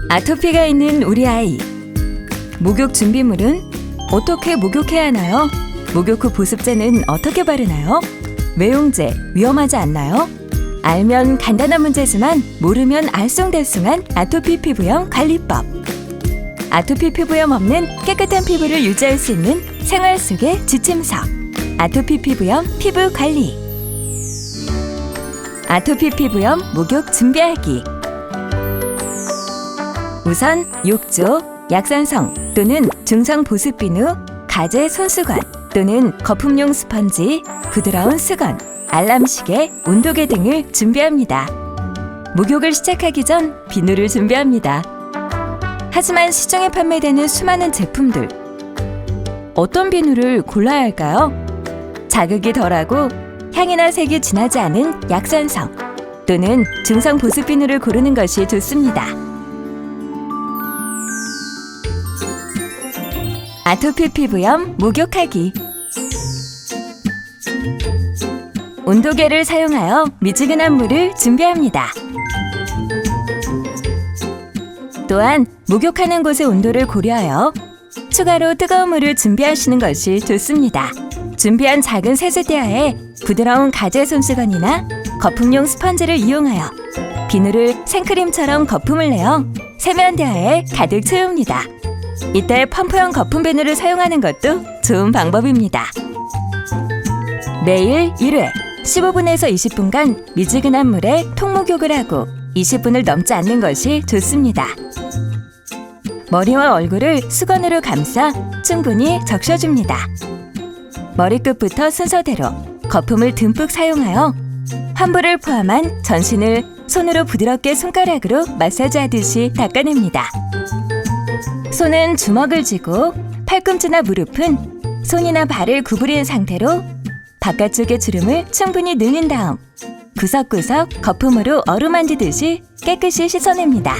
아토피가 있는 우리 아이. 목욕 준비물은 어떻게 목욕해야 하나요? 목욕 후 보습제는 어떻게 바르나요? 외용제 위험하지 않나요? 알면 간단한 문제지만 모르면 알쏭달쏭한 아토피 피부염 관리법. 아토피 피부염 없는 깨끗한 피부를 유지할 수 있는 생활 속의 지침서. 아토피 피부염 피부 관리. 아토피 피부염 목욕 준비하기. 우선 욕조, 약산성 또는 중성 보습 비누, 가제 손수건 또는 거품용 스펀지, 부드러운 수건, 알람시계, 온도계 등을 준비합니다. 목욕을 시작하기 전 비누를 준비합니다. 하지만 시중에 판매되는 수많은 제품들. 어떤 비누를 골라야 할까요? 자극이 덜하고 향이나 색이 진하지 않은 약산성 또는 중성 보습 비누를 고르는 것이 좋습니다. 아토피 피부염 목욕하기. 온도계를 사용하여 미지근한 물을 준비합니다. 또한 목욕하는 곳의 온도를 고려하여 추가로 뜨거운 물을 준비하시는 것이 좋습니다. 준비한 작은 세제대야에 부드러운 가제 손수건이나 거품용 스펀지를 이용하여 비누를 생크림처럼 거품을 내어 세면대야에 가득 채웁니다. 이때 펌프형 거품 비누를 사용하는 것도 좋은 방법입니다. 매일 1회 15분에서 20분간 미지근한 물에 통목욕을 하고 20분을 넘지 않는 것이 좋습니다. 머리와 얼굴을 수건으로 감싸 충분히 적셔줍니다. 머리끝부터 순서대로 거품을 듬뿍 사용하여 환부를 포함한 전신을 손으로 부드럽게 손가락으로 마사지하듯이 닦아냅니다. 손은 주먹을 쥐고 팔꿈치나 무릎은 손이나 발을 구부린 상태로 바깥쪽의 주름을 충분히 늘린 다음 구석구석 거품으로 어루만지듯이 깨끗이 씻어냅니다.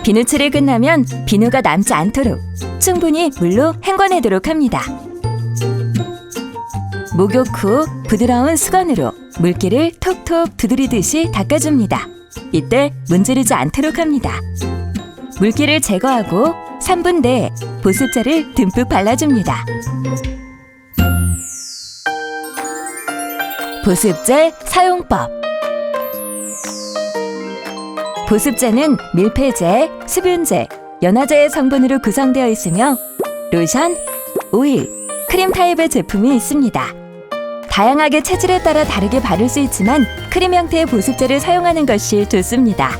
비누칠이 끝나면 비누가 남지 않도록 충분히 물로 헹궈내도록 합니다. 목욕 후 부드러운 수건으로 물기를 톡톡 두드리듯이 닦아줍니다. 이때 문지르지 않도록 합니다. 물기를 제거하고 3분 내에 보습제를 듬뿍 발라줍니다. 보습제 사용법. 보습제는 밀폐제, 수분제, 연화제의 성분으로 구성되어 있으며 로션, 오일, 크림 타입의 제품이 있습니다. 다양하게 체질에 따라 다르게 바를 수 있지만 크림 형태의 보습제를 사용하는 것이 좋습니다.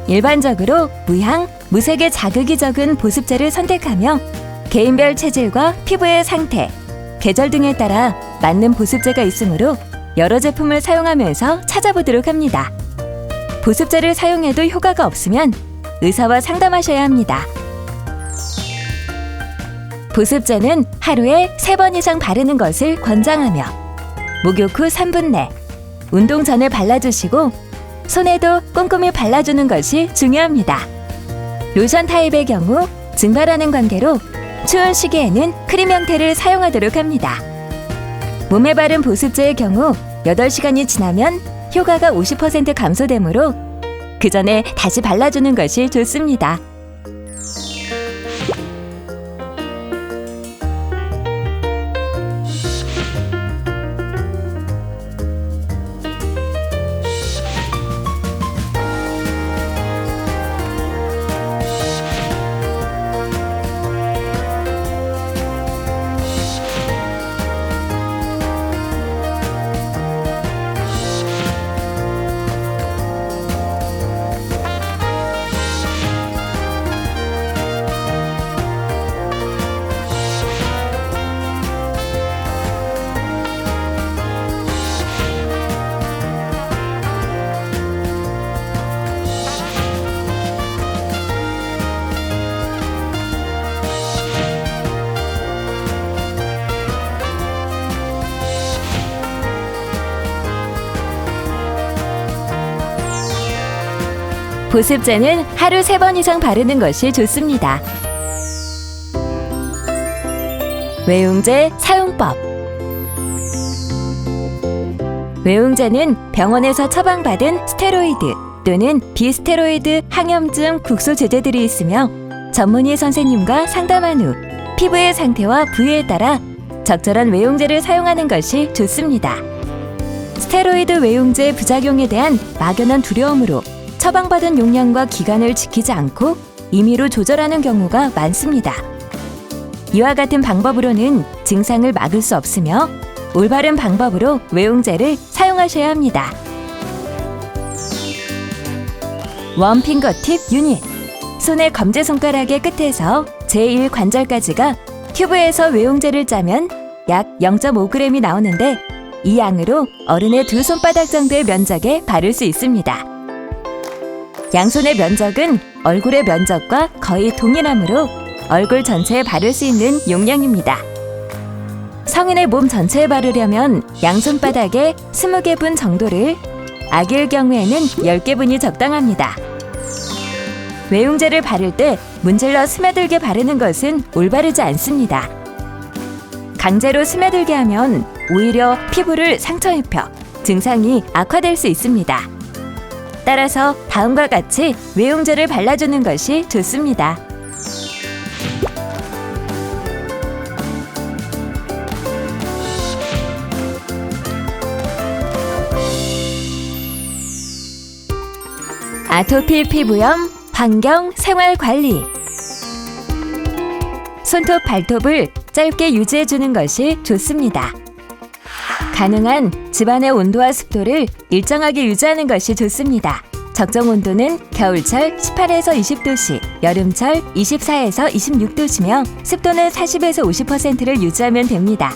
일반적으로 무향, 무색의 자극이 적은 보습제를 선택하며 개인별 체질과 피부의 상태, 계절 등에 따라 맞는 보습제가 있으므로 여러 제품을 사용하면서 찾아보도록 합니다. 보습제를 사용해도 효과가 없으면 의사와 상담하셔야 합니다. 보습제는 하루에 3번 이상 바르는 것을 권장하며 목욕 후 3분 내 운동 전에 발라주시고 손에도 꼼꼼히 발라주는 것이 중요합니다. 로션 타입의 경우 증발하는 관계로 추운 시기에는 크림 형태를 사용하도록 합니다. 몸에 바른 보습제의 경우 8시간이 지나면 효과가 50% 감소되므로 그 전에 다시 발라주는 것이 좋습니다. 보습제는 하루 3번 이상 바르는 것이 좋습니다. 외웅제 사용법. 외웅제는 병원에서 처방받은 스테로이드 또는 비스테로이드 항염증 국소 제제들이 있으며 전문의 선생님과 상담한 후 피부의 상태와 부위에 따라 적절한 외용제를 사용하는 것이 좋습니다. 스테로이드 외용제 부작용에 대한 막연한 두려움으로 처방받은 용량과 기간을 지키지 않고 임의로 조절하는 경우가 많습니다. 이와 같은 방법으로는 증상을 막을 수 없으며 올바른 방법으로 외용제를 사용하셔야 합니다. 원핑거 팁 유닛. 손의 검지손가락의 끝에서 제1관절까지가 튜브에서 외용제를 짜면 약 0.5g이 나오는데 이 양으로 어른의 2손바닥 정도의 면적에 바를 수 있습니다. 양손의 면적은 얼굴의 면적과 거의 동일하므로 얼굴 전체에 바를 수 있는 용량입니다. 성인의 몸 전체에 바르려면 양손바닥에 20개 분 정도를, 아기일 경우에는 10개 분이 적당합니다. 외용제를 바를 때 문질러 스며들게 바르는 것은 올바르지 않습니다. 강제로 스며들게 하면 오히려 피부를 상처 입혀 증상이 악화될 수 있습니다. 따라서 다음과 같이 외용제를 발라주는 것이 좋습니다. 아토피 피부염 환경 생활 관리. 손톱 발톱을 짧게 유지해주는 것이 좋습니다. 가능한 집안의 온도와 습도를 일정하게 유지하는 것이 좋습니다. 적정 온도는 겨울철 18에서 20도씨, 여름철 24에서 26도시며 습도는 40에서 50%를 유지하면 됩니다.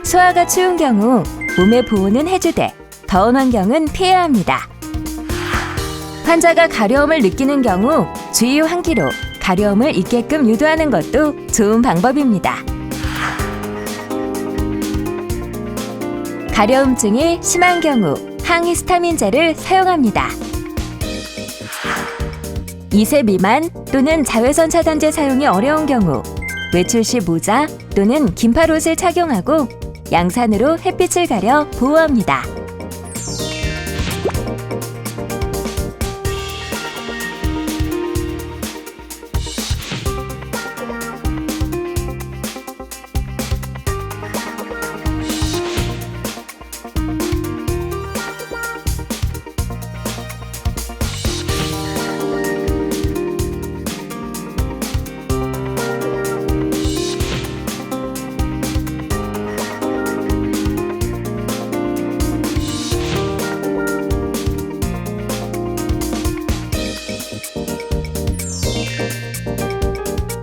소화가 추운 경우 몸의 보호는 해주되 더운 환경은 피해야 합니다. 환자가 가려움을 느끼는 경우 주의 환기로 가려움을 잊게끔 유도하는 것도 좋은 방법입니다. 가려움증이 심한 경우 항히스타민제를 사용합니다. 2세 미만 또는 자외선 차단제 사용이 어려운 경우 외출 시 모자 또는 긴팔 옷을 착용하고 양산으로 햇빛을 가려 보호합니다.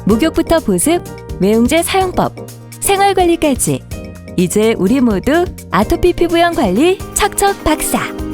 목욕부터 보습, 외용제 사용법, 생활관리까지 이제 우리 모두 아토피 피부염 관리 척척 박사!